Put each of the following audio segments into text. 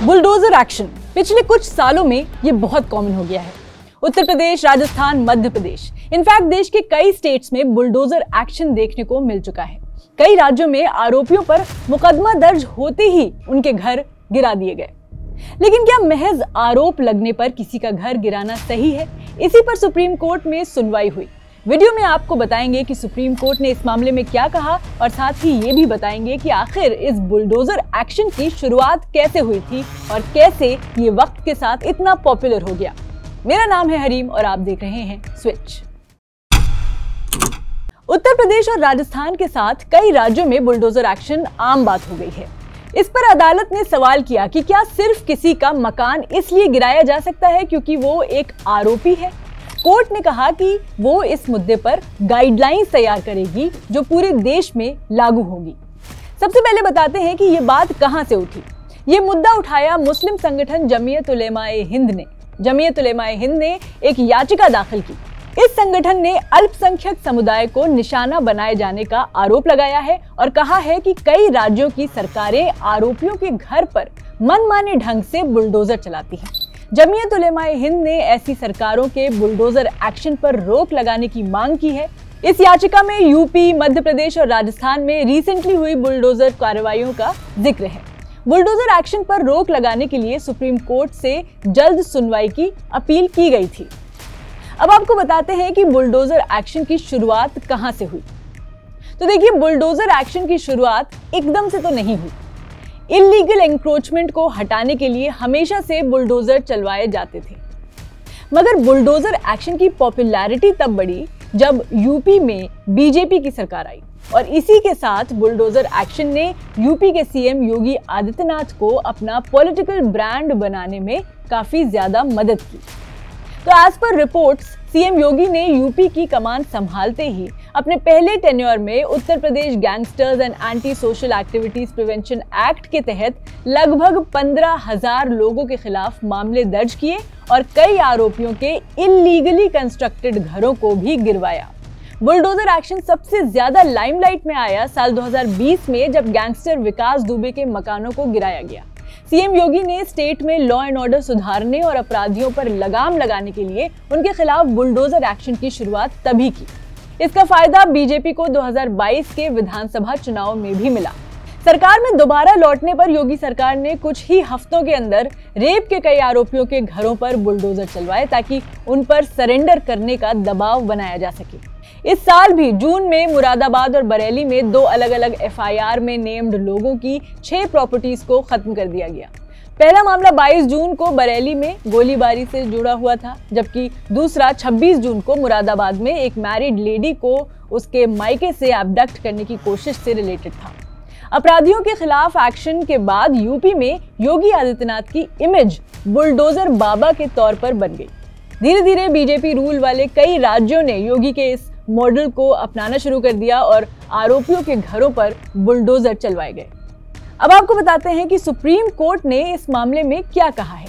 Bulldozer action पिछले कुछ सालों में ये बहुत कॉमन हो गया है। उत्तर प्रदेश, राजस्थान, मध्य प्रदेश, इनफैक्ट देश के कई स्टेट्स में बुलडोजर एक्शन देखने को मिल चुका है। कई राज्यों में आरोपियों पर मुकदमा दर्ज होते ही उनके घर गिरा दिए गए। लेकिन क्या महज आरोप लगने पर किसी का घर गिराना सही है? इसी पर सुप्रीम कोर्ट में सुनवाई हुई। वीडियो में आपको बताएंगे कि सुप्रीम कोर्ट ने इस मामले में क्या कहा और साथ ही ये भी बताएंगे कि आखिर इस बुलडोजर एक्शन की शुरुआत कैसे हुई थी और कैसे ये वक्त के साथ इतना पॉपुलर हो गया। मेरा नाम है हरीम और आप देख रहे हैं स्विच। उत्तर प्रदेश और राजस्थान के साथ कई राज्यों में बुलडोजर एक्शन आम बात हो गई है। इस पर अदालत ने सवाल किया कि क्या सिर्फ किसी का मकान इसलिए गिराया जा सकता है क्योंकि वो एक आरोपी है। कोर्ट ने कहा कि वो इस मुद्दे पर गाइडलाइंस तैयार करेगी जो पूरे देश में लागू होगी। सबसे पहले बताते हैं कि ये बात कहां से उठी। ये मुद्दा उठाया मुस्लिम संगठन जमीयत उलेमाए हिंद ने। जमीयत उलेमाए हिंद ने एक याचिका दाखिल की। इस संगठन ने अल्पसंख्यक समुदाय को निशाना बनाए जाने का आरोप लगाया है और कहा है कि कई राज्यों की सरकारें आरोपियों के घर पर मनमाने ढंग से बुलडोजर चलाती हैं। जमीयत उलेमाए हिंद ने ऐसी सरकारों के बुलडोजर एक्शन पर रोक लगाने की मांग की है। इस याचिका में यूपी, मध्य प्रदेश और राजस्थान में रिसेंटली हुई बुलडोजर कार्रवाइयों का जिक्र है। बुलडोजर एक्शन पर रोक लगाने के लिए सुप्रीम कोर्ट से जल्द सुनवाई की अपील की गई थी। अब आपको बताते हैं कि बुलडोजर एक्शन की शुरुआत कहां से हुई। तो देखिए, बुलडोजर एक्शन की शुरुआत एकदम से तो नहीं हुई। इल्लीगल एंक्रोचमेंट को हटाने के लिए हमेशा से बुलडोजर चलवाए जाते थे, मगर बुलडोजर एक्शन की पॉपुलैरिटी तब बढ़ी जब यूपी में बीजेपी की सरकार आई और इसी के साथ बुलडोजर एक्शन ने यूपी के सीएम योगी आदित्यनाथ को अपना पॉलिटिकल ब्रांड बनाने में काफी ज्यादा मदद की। तो एज पर रिपोर्ट्स, सीएम योगी ने यूपी की कमान संभालते ही अपने पहले टेन्योर में Uttar Pradesh gangsters and anti social activities prevention act के तहत लगभग 15,000 लोगों के खिलाफ मामले दर्ज किए और कई आरोपियों के इल्लीगली कंस्ट्रक्टेड घरों को भी गिरवाया। बुलडोजर एक्शन सबसे ज्यादा लाइमलाइट में आया साल 2020 में जब गैंगस्टर विकास दुबे के मकानों को गिराया गया। सीएम योगी ने स्टेट में लॉ एंड ऑर्डर सुधारने और अपराधियों पर लगाम लगाने के लिए उनके खिलाफ बुलडोजर एक्शन की शुरुआत तभी की। इसका फायदा बीजेपी को 2022 के विधानसभा चुनाव में भी मिला। सरकार में दोबारा लौटने पर योगी सरकार ने कुछ ही हफ्तों के अंदर रेप के कई आरोपियों के घरों पर बुलडोजर चलवाए ताकि उन पर सरेंडर करने का दबाव बनाया जा सके। इस साल भी जून में मुरादाबाद और बरेली में 2 अलग अलग एफआईआर में नेम्ड लोगों की 6 प्रॉपर्टीज को खत्म कर दिया गया। पहला मामला 22 जून को बरेली में गोलीबारी से जुड़ा हुआ था, जबकि दूसरा 26 जून को मुरादाबाद में एक मैरिड लेडी को उसके मायके से एब्डक्ट करने की कोशिश से रिलेटेड था। अपराधियों के खिलाफ एक्शन के बाद यूपी में योगी आदित्यनाथ की इमेज बुलडोजर बाबा के तौर पर बन गई। धीरे धीरे बीजेपी रूल वाले कई राज्यों ने योगी के इस मॉडल को अपनाना शुरू कर दिया और आरोपियों के घरों पर बुलडोजर चलवाए गए। अब आपको बताते हैं कि सुप्रीम कोर्ट ने इस मामले में क्या कहा है।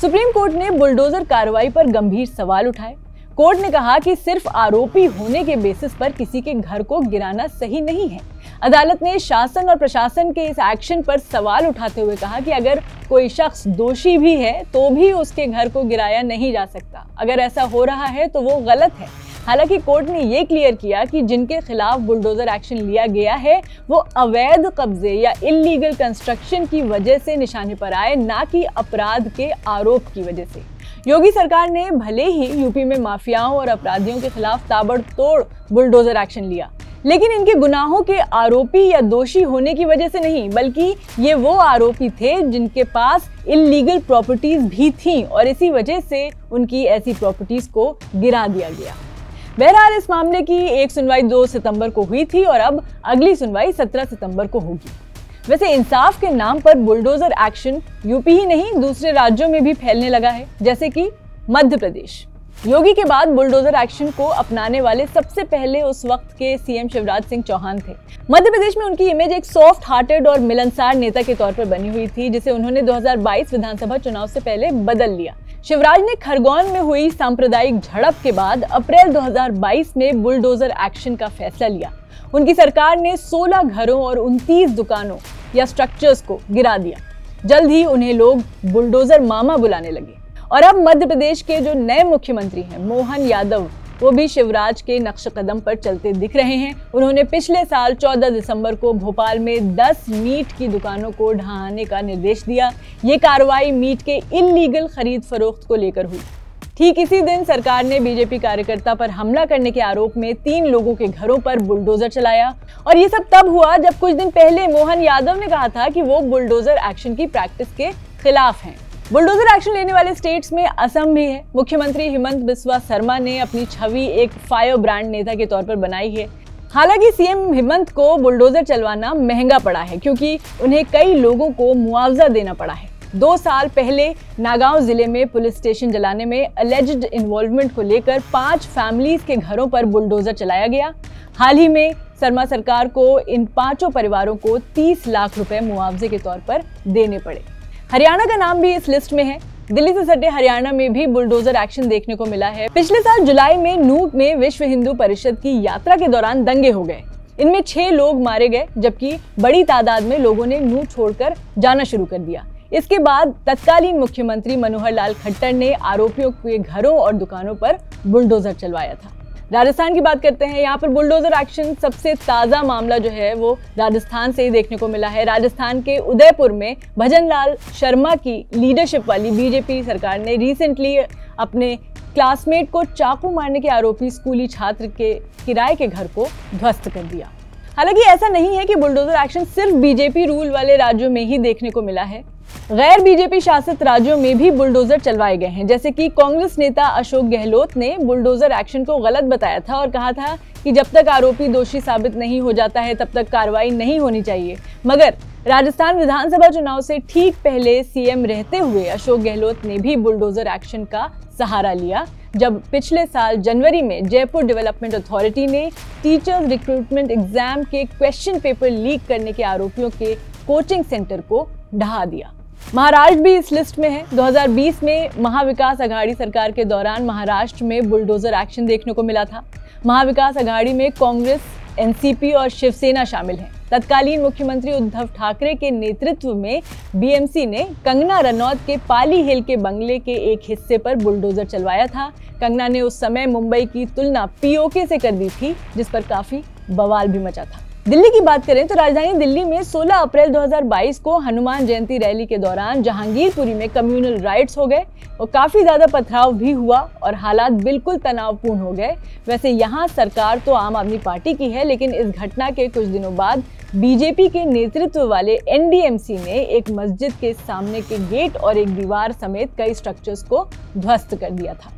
सुप्रीम कोर्ट ने बुलडोजर कार्रवाई पर गंभीर सवाल उठाए। कोर्ट ने कहा कि सिर्फ आरोपी होने के बेसिस पर किसी के घर को गिराना सही नहीं है। अदालत ने शासन और प्रशासन के इस एक्शन पर सवाल उठाते हुए कहा कि अगर कोई शख्स दोषी भी है तो भी उसके घर को गिराया नहीं जा सकता। अगर ऐसा हो रहा है तो वो गलत है। हालांकि कोर्ट ने ये क्लियर किया कि जिनके खिलाफ बुलडोजर एक्शन लिया गया है वो अवैध कब्जे या इल्लीगल कंस्ट्रक्शन की वजह से निशाने पर आए, ना कि अपराध के आरोप की वजह से। योगी सरकार ने भले ही यूपी में माफियाओं और अपराधियों के खिलाफ ताबड़तोड़ बुलडोजर एक्शन लिया, लेकिन इनके गुनाहों के आरोपी या दोषी होने की वजह से नहीं, बल्कि ये वो आरोपी थे जिनके पास इल्लीगल प्रॉपर्टीज भी थीं और इसी वजह से उनकी ऐसी प्रॉपर्टीज को गिरा दिया गया। बहरहाल इस मामले की एक सुनवाई 2 सितंबर को हुई थी और अब अगली सुनवाई 17 सितंबर को होगी। वैसे इंसाफ के नाम पर बुलडोजर एक्शन यूपी ही नहीं दूसरे राज्यों में भी फैलने लगा है, जैसे कि मध्य प्रदेश। योगी के बाद बुलडोजर एक्शन को अपनाने वाले सबसे पहले उस वक्त के सीएम शिवराज सिंह चौहान थे। मध्य प्रदेश में उनकी इमेज एक सॉफ्ट हार्टेड और मिलनसार नेता के तौर पर बनी हुई थी, जिसे उन्होंने 2022 विधानसभा चुनाव से पहले बदल लिया। शिवराज ने खरगोन में हुई सांप्रदायिक झड़प के बाद अप्रैल 2022 में बुलडोजर एक्शन का फैसला लिया। उनकी सरकार ने 16 घरों और 29 दुकानों या स्ट्रक्चर्स को गिरा दिया। जल्द ही उन्हें लोग बुलडोजर मामा बुलाने लगे। और अब मध्य प्रदेश के जो नए मुख्यमंत्री हैं मोहन यादव, वो भी शिवराज के नक्श कदम पर चलते दिख रहे हैं। उन्होंने पिछले साल 14 दिसंबर को भोपाल में 10 मीट की दुकानों को ढहाने का निर्देश दिया। ये कार्रवाई मीट के इल्लीगल खरीद फरोख्त को लेकर हुई। ठीक इसी दिन सरकार ने बीजेपी कार्यकर्ता पर हमला करने के आरोप में 3 लोगों के घरों पर बुलडोजर चलाया। और ये सब तब हुआ जब कुछ दिन पहले मोहन यादव ने कहा था कि वो बुलडोजर एक्शन की प्रैक्टिस के खिलाफ हैं। बुलडोजर एक्शन लेने वाले स्टेट्स में असम भी है। मुख्यमंत्री हिमंत बिस्वा शर्मा ने अपनी छवि एक फायर ब्रांड नेता के तौर पर बनाई है। हालांकि सीएम हिमंत को बुलडोजर चलवाना महंगा पड़ा है, क्योंकि उन्हें कई लोगों को मुआवजा देना पड़ा है। 2 साल पहले नागांव जिले में पुलिस स्टेशन जलाने में अलेज्ड इन्वॉल्वमेंट को लेकर 5 फैमिलीज के घरों पर बुलडोजर चलाया गया। हाल ही में शर्मा सरकार को इन 5 परिवारों को 30 लाख रुपए मुआवजे के तौर पर देने पड़े। हरियाणा का नाम भी इस लिस्ट में है। दिल्ली से सटे हरियाणा में भी बुलडोजर एक्शन देखने को मिला है। पिछले साल जुलाई में नूक में विश्व हिंदू परिषद की यात्रा के दौरान दंगे हो गए। इनमें 6 लोग मारे गए, जबकि बड़ी तादाद में लोगों ने नूक छोड़कर जाना शुरू कर दिया। इसके बाद तत्कालीन मुख्यमंत्री मनोहर लाल खट्टर ने आरोपियों के घरों और दुकानों पर बुलडोजर चलवाया था। राजस्थान की बात करते हैं। यहाँ पर बुलडोजर एक्शन सबसे ताज़ा मामला जो है वो राजस्थान से ही देखने को मिला है। राजस्थान के उदयपुर में भजन लाल शर्मा की लीडरशिप वाली बीजेपी सरकार ने रिसेंटली अपने क्लासमेट को चाकू मारने के आरोपी स्कूली छात्र के किराए के घर को ध्वस्त कर दिया। हालांकि ऐसा नहीं है कि बुलडोजर एक्शन सिर्फ बीजेपी रूल वाले राज्यों में ही देखने को मिला है। गैर बीजेपी शासित राज्यों में भी बुलडोजर चलवाए गए हैं। जैसे कि कांग्रेस नेता अशोक गहलोत ने बुलडोजर एक्शन को गलत बताया था और कहा था कि जब तक आरोपी दोषी साबित नहीं हो जाता है तब तक कार्रवाई नहीं होनी चाहिए। मगर राजस्थान विधानसभा चुनाव से ठीक पहले सीएम रहते हुए अशोक गहलोत ने भी बुलडोजर एक्शन का सहारा लिया, जब पिछले साल जनवरी में जयपुर डेवलपमेंट अथॉरिटी ने टीचर्स रिक्रूटमेंट एग्जाम के क्वेश्चन पेपर लीक करने के आरोपियों के कोचिंग सेंटर को ढहा दिया। महाराष्ट्र भी इस लिस्ट में है। 2020 में महाविकास अघाड़ी सरकार के दौरान महाराष्ट्र में बुलडोजर एक्शन देखने को मिला था। महाविकास अघाड़ी में कांग्रेस, एनसीपी और शिवसेना शामिल हैं। तत्कालीन मुख्यमंत्री उद्धव ठाकरे के नेतृत्व में बीएमसी ने कंगना रनौत के पाली हिल के बंगले के एक हिस्से पर बुलडोजर चलवाया था। कंगना ने उस समय मुंबई की तुलना पीओके से कर दी थी, जिस पर काफी बवाल भी मचा था। दिल्ली की बात करें तो राजधानी दिल्ली में 16 अप्रैल 2022 को हनुमान जयंती रैली के दौरान जहांगीरपुरी में कम्युनल राइट्स हो गए और काफी ज्यादा पथराव भी हुआ और हालात बिल्कुल तनावपूर्ण हो गए। वैसे यहाँ सरकार तो आम आदमी पार्टी की है, लेकिन इस घटना के कुछ दिनों बाद बीजेपी के नेतृत्व वाले एनडीएमसी ने एक मस्जिद के सामने के गेट और एक दीवार समेत कई स्ट्रक्चर्स को ध्वस्त कर दिया था।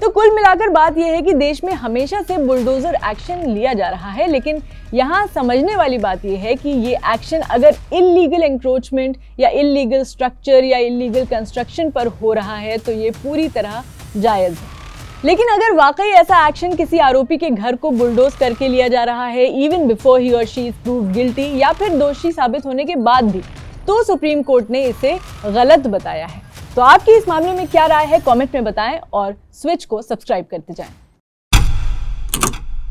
तो कुल मिलाकर बात यह है कि देश में हमेशा से बुलडोजर एक्शन लिया जा रहा है, लेकिन यहाँ समझने वाली बात यह है कि ये एक्शन अगर इल्लीगल एंक्रोचमेंट या इल्लीगल स्ट्रक्चर या इल्लीगल कंस्ट्रक्शन पर हो रहा है तो ये पूरी तरह जायज़ है। लेकिन अगर वाकई ऐसा एक्शन किसी आरोपी के घर को बुलडोज करके लिया जा रहा है इवन बिफोर ही और शी इज प्रूव्ड गिल्टी या फिर दोषी साबित होने के बाद भी, तो सुप्रीम कोर्ट ने इसे गलत बताया है। तो आपकी इस मामले में क्या राय है, कमेंट में बताएं और स्विच को सब्सक्राइब करते जाएं।